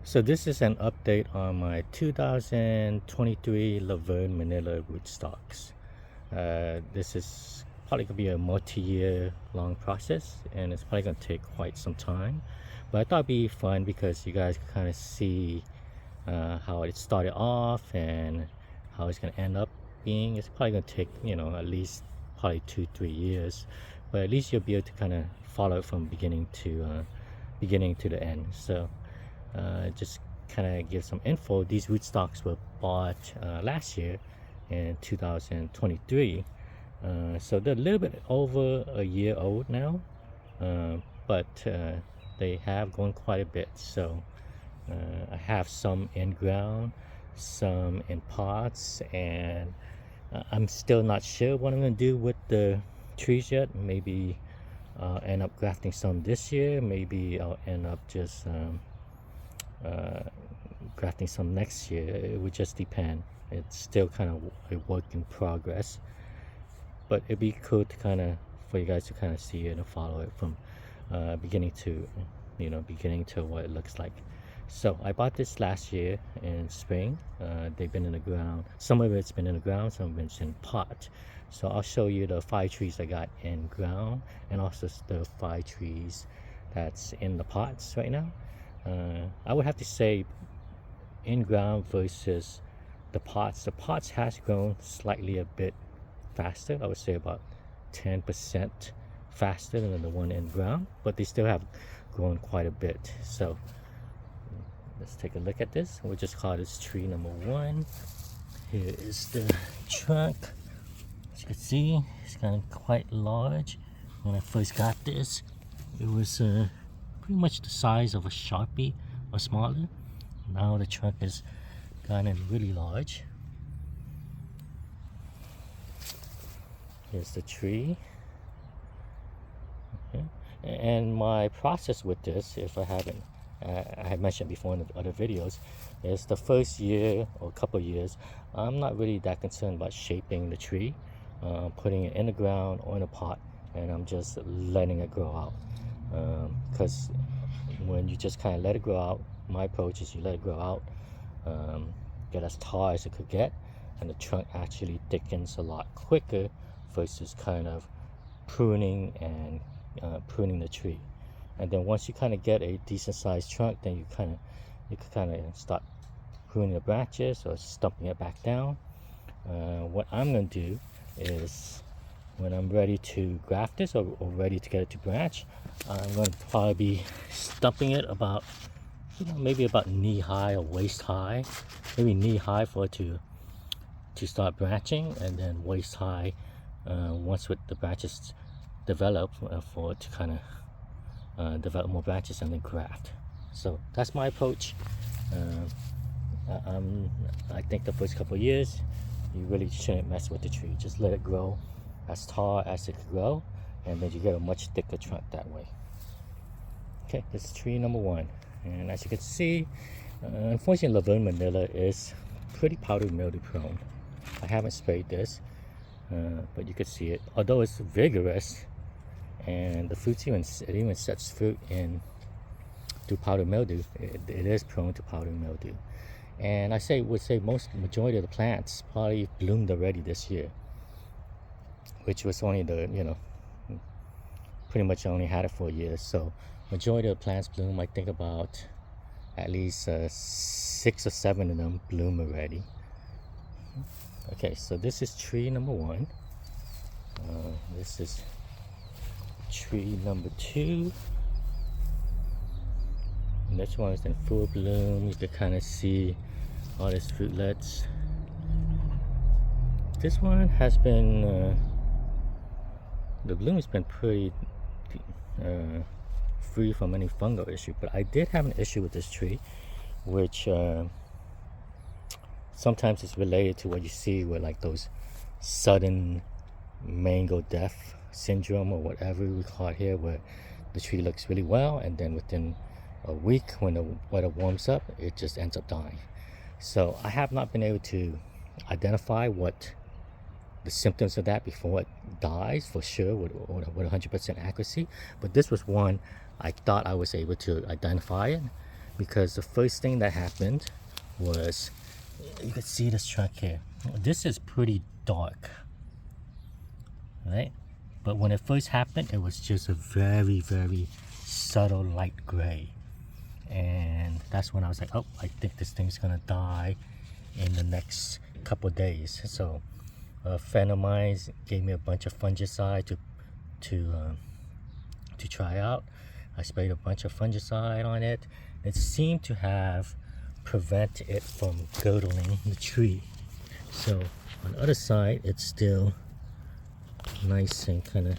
So this is an update on my 2023 Verne Manila rootstocks. This is probably going to be a multi-year long process, and it's probably going to take quite some time. But I thought it'd be fun because you guys can kind of see how it started off and how it's going to end up being. It's probably going to take, at least probably 2-3 years, but at least you'll be able to kind of follow it from beginning to the end. So just kind of give some info. These rootstocks were bought last year in 2023, so they're a little bit over a year old now, but they have grown quite a bit. So I have some in ground, some in pots, and I'm still not sure what I'm going to do with the trees yet. Maybe I'll end up grafting some this year. Maybe I'll end up just grafting some next year. It would just depend. It's still kind of a work in progress, but it'd be cool to for you guys to kind of see it and follow it from beginning to what it looks like. So I bought this last year in spring. They've been in the ground. Some of it's been in the ground, some of it's in pot. So I'll show you the 5 trees I got in ground, and also the 5 trees that's in the pots right now. I would have to say in ground versus the pots. The pots has grown slightly a bit faster. I would say about 10% faster than the one in ground, but they still have grown quite a bit. So let's take a look at this. We'll just call this tree number 1. Here is the trunk. As you can see, it's gotten quite large. When I first got this, it was pretty much the size of a Sharpie or smaller. Now the trunk has gotten really large. Here's the tree. Okay. And my process with this, if I haven't, I have mentioned before in the other videos, is the first year or couple years, I'm not really that concerned about shaping the tree, putting it in the ground or in a pot, and I'm just letting it grow out. Because when you just kind of let it grow out, my approach is you let it grow out, get as tall as it could get, and the trunk actually thickens a lot quicker versus kind of pruning the tree. And then once you kind of get a decent sized trunk, then you can kind of start pruning the branches or stumping it back down. What I'm going to do is, when I'm ready to graft this or ready to get it to branch, I'm going to probably be stumping it about, maybe about knee high or waist high. Maybe knee high for it to start branching, and then waist high once with the branches develop, for it to kind of develop more branches and then graft. So that's my approach. I think the first couple of years, you really shouldn't mess with the tree. Just let it grow as tall as it could grow, and then you get a much thicker trunk that way. Okay, this is tree number 1, and as you can see, unfortunately Verne Manila is pretty powder mildew prone. I haven't sprayed this, but you can see it. Although it's vigorous and the fruits even sets fruit in to powder mildew, it is prone to powder mildew. And I would say majority of the plants probably bloomed already this year, which was only pretty much only had it for a year. So majority of the plants bloom. I think about at least 6 or 7 of them bloom already. Okay, so this is tree number 1. This is tree number 2. And this one is in full bloom. You can kind of see all these fruitlets. This one has been the bloom has been pretty free from any fungal issue, but I did have an issue with this tree, which sometimes it's related to what you see with like those sudden mango death syndrome or whatever we call it here, where the tree looks really well and then within a week, when the weather warms up, it just ends up dying. So I have not been able to identify what the symptoms of that before it dies for sure with 100% accuracy, but this was one I thought I was able to identify it, because the first thing that happened was, you can see this trunk here. This is pretty dark, right? But when it first happened, it was just a very, very subtle light gray. And that's when I was like, oh, I think this thing's gonna die in the next couple days. So a friend of mine gave me a bunch of fungicide to try out. I sprayed a bunch of fungicide on it. It seemed to have prevented it from girdling the tree. So on the other side, it's still nice and kind of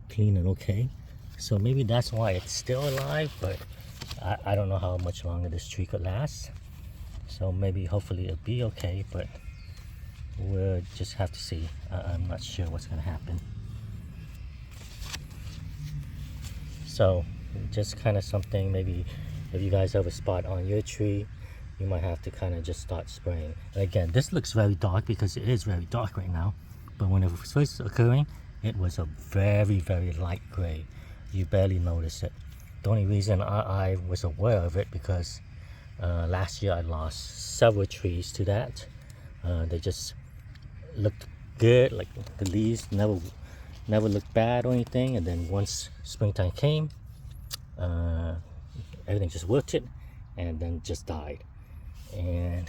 clean and okay. So maybe that's why it's still alive, but I don't know how much longer this tree could last. So maybe hopefully it'll be okay, but we'll just have to see. I'm not sure what's gonna happen. So just kind of something, maybe if you guys have a spot on your tree, you might have to kind of just start spraying. And again, this looks very dark because it is very dark right now, but when it was first occurring, it was a very, very light gray. You barely notice it. The only reason I was aware of it because last year I lost several trees to that. They just looked good, like the leaves never looked bad or anything, and then once springtime came, everything just wilted and then just died. And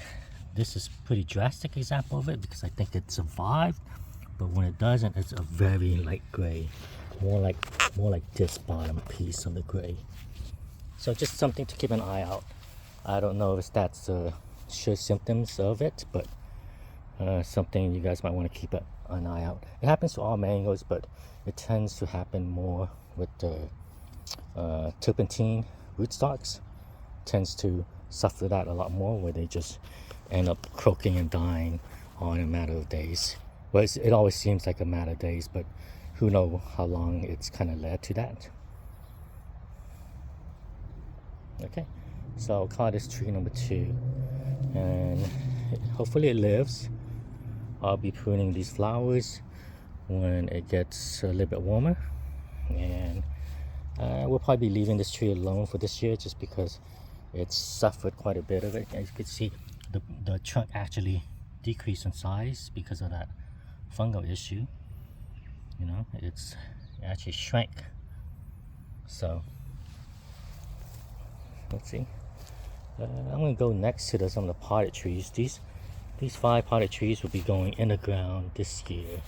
this is a pretty drastic example of it because I think it survived, but when it doesn't, it's a very light gray, more like this bottom piece of the gray. So just something to keep an eye out. I don't know if that's sure symptoms of it, but something you guys might want to keep an eye out. It happens to all mangoes, but it tends to happen more with the turpentine rootstocks. Tends to suffer that a lot more, where they just end up croaking and dying on a matter of days. Well, it always seems like a matter of days, but who knows how long it's kind of led to that. Okay, so I'll call this tree number 2, and hopefully it lives. I'll be pruning these flowers when it gets a little bit warmer, and we'll probably be leaving this tree alone for this year just because it's suffered quite a bit of it. As you can see, the trunk actually decreased in size because of that fungal issue. You know, it's actually shrank. So let's see. I'm gonna go next to some of the potted trees. These 5 potted trees will be going in the ground this year.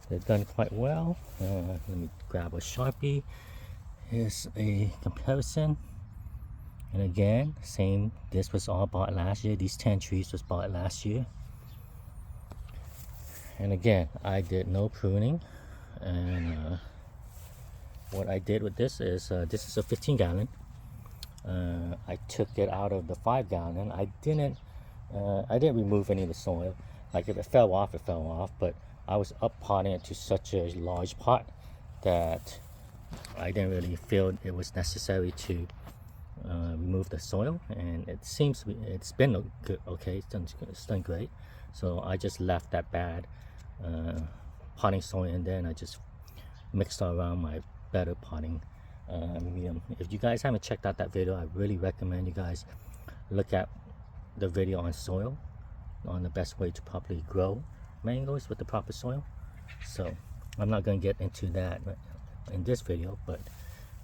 They've done quite well. Let me grab a Sharpie. Here's a comparison. And again, same, this was all bought last year. These 10 trees was bought last year. And again, I did no pruning. And what I did with this is a 15 gallon. I took it out of the 5 gallon. I didn't remove any of the soil. Like if it fell off, it fell off. But I was up potting it to such a large pot that I didn't really feel it was necessary to remove the soil. And it seems to be, it's been good, okay, it's done great. So I just left that bad potting soil in there, and I just mixed around my better potting medium. If you guys haven't checked out that video, I really recommend you guys look at the video on soil, on the best way to properly grow mangoes with the proper soil. So I'm not going to get into that in this video, but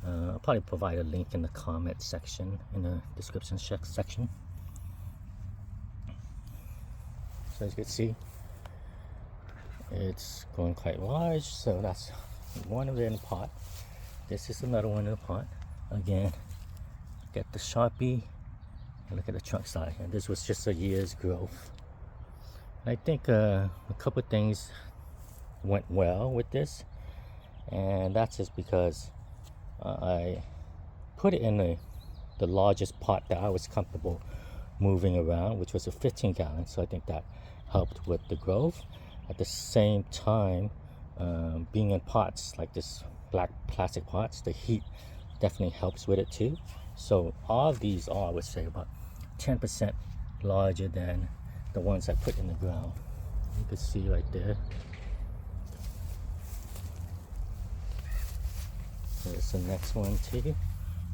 I'll probably provide a link in the comment section, in the description section. So as you can see, it's growing quite large. So that's one of it in the pot. This is another one in the pot. Again, get the Sharpie and look at the trunk size. And this was just a year's growth. I think a couple things went well with this, and that's just because I put it in the largest pot that I was comfortable moving around, which was a 15 gallon. So I think that helped with the growth. At the same time, being in pots like this, black plastic pots, the heat definitely helps with it too. So all of these are, I would say, about 10% larger than the ones I put in the ground. You can see right there. Here's the next one too.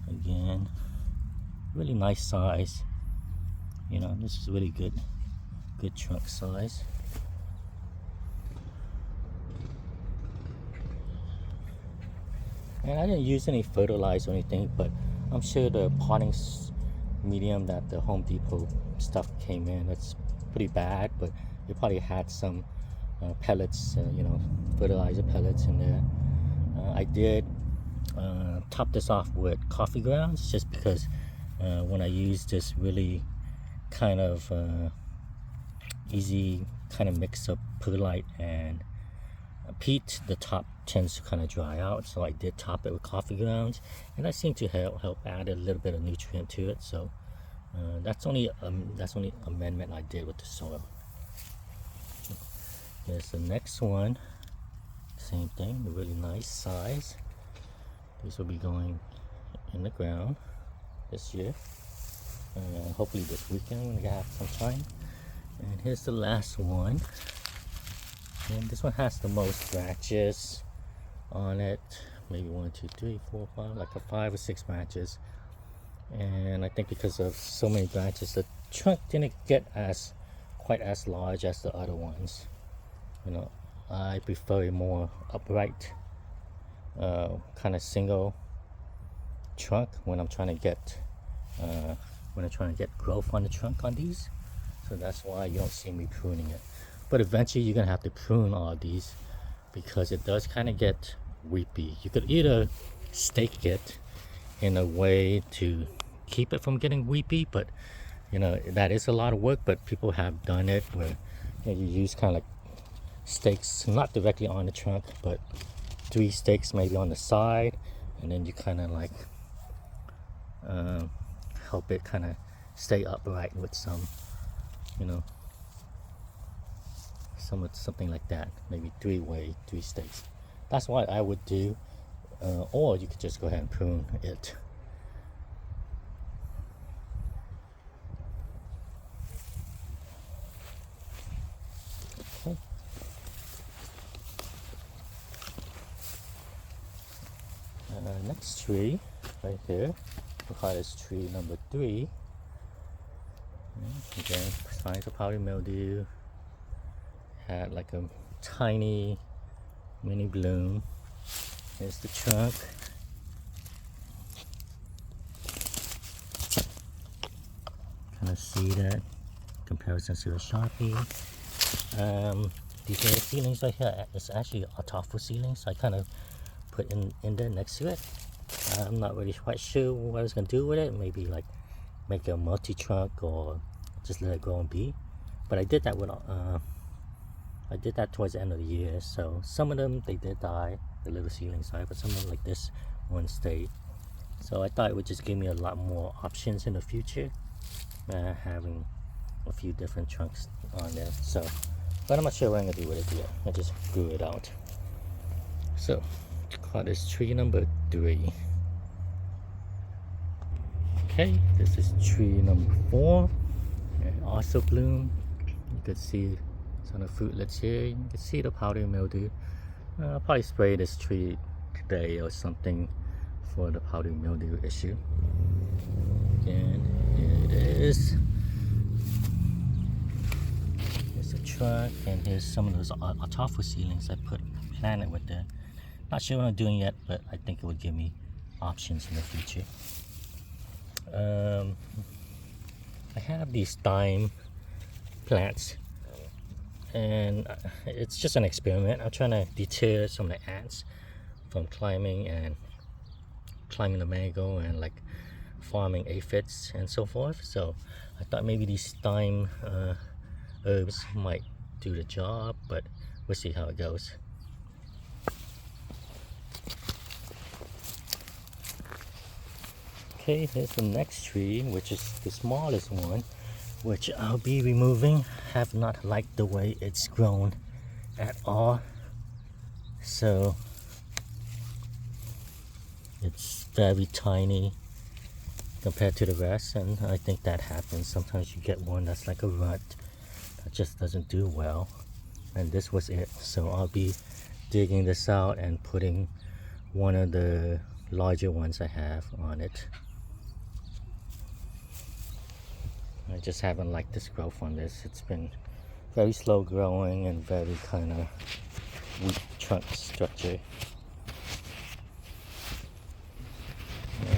Again, really nice size. You know, this is really good trunk size. And I didn't use any fertilizer or anything, but I'm sure the potting medium that the Home Depot stuff came in, it's pretty bad, but it probably had some pellets, you know, fertilizer pellets in there. I did top this off with coffee grounds, just because when I use this really kind of easy kind of mix of perlite and peat, the top tends to kind of dry out, so I did top it with coffee grounds, and that seemed to help add a little bit of nutrient to it. So that's only amendment I did with the soil. Here's the next one. Same thing, a really nice size. This will be going in the ground this year. Hopefully this weekend when I have some time. And here's the last one. And this one has the most branches on it. Maybe 1, 2, 3, 4, 5, like 5 or 6 branches. And I think because of so many branches, the trunk didn't get quite as large as the other ones. You know, I prefer a more upright kind of single trunk when I'm trying to get growth on the trunk on these. So that's why you don't see me pruning it. But eventually you're gonna have to prune all of these because it does kind of get weepy. You could either stake it in a way to keep it from getting weepy, but you know that is a lot of work. But people have done it where you use kind of like stakes, not directly on the trunk, but 3 stakes maybe on the side, and then you kind of like help it kind of stay upright with some, you know, something like that. Maybe 3 stakes. That's what I would do. Or you could just go ahead and prune it. Okay. Next tree right here, we'll call this tree number 3. Again, signs of powdery mildew. Had like a tiny mini bloom. Here's the trunk. Kind of see that comparison to a Sharpie. These little ceilings right here, it's actually a tofu ceiling, so I kind of put in there next to it. I'm not really quite sure what I was gonna do with it. Maybe like make a multi-trunk or just let it grow and be. But I did that with towards the end of the year. So some of them, they did die, the little ceiling side, but some of them like this one stayed. So I thought it would just give me a lot more options in the future, having a few different trunks on there. So, but I'm not sure what I'm gonna do with it yet. I just grew it out. So call this tree number 3. Okay, this is tree number 4, and also bloom. You could see some of the fruitlets here. You can see the powdery mildew. I'll probably spray this tree today or something for the powdery mildew issue. Again, here it is. Here's the trunk, and here's some of those tofu ceilings I planted with there. Not sure what I'm doing yet, but I think it would give me options in the future. I have these thyme plants, and it's just an experiment. I'm trying to deter some of the ants from climbing the mango and like farming aphids and so forth. So I thought maybe these thyme herbs might do the job, but we'll see how it goes. Okay, here's the next tree, which is the smallest one, which I'll be removing. Have not liked the way it's grown at all. So it's very tiny compared to the rest, and I think that happens. Sometimes you get one that's like a runt that just doesn't do well, and this was it. So I'll be digging this out and putting one of the larger ones I have on it. I just haven't liked this growth on this. It's been very slow growing and very kind of weak trunk structure.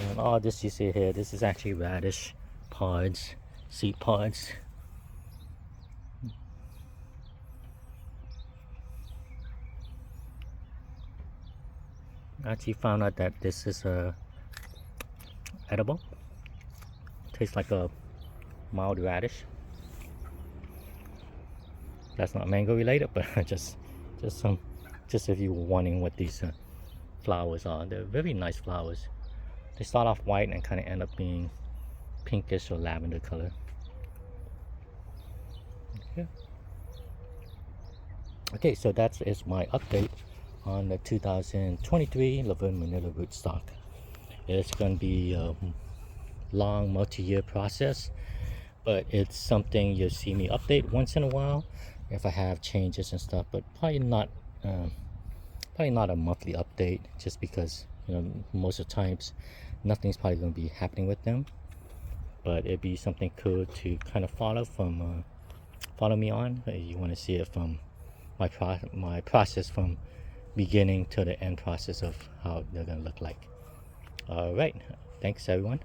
And all this you see here, this is actually radish pods, seed pods. I actually found out that this is edible. Tastes like a mild radish. That's not mango related, but just if you were wondering what these flowers are. They're very nice flowers. They start off white and kind of end up being pinkish or lavender color. Okay, so that is my update on the 2023 Verne Manila rootstock. It's going to be a long multi-year process, but it's something you'll see me update once in a while if I have changes and stuff, but probably not a monthly update, just because most of the times nothing's probably going to be happening with them. But it'd be something cool to kind of follow me on. You want to see it from my process from beginning to the end process of how they're going to look like. All right, thanks everyone.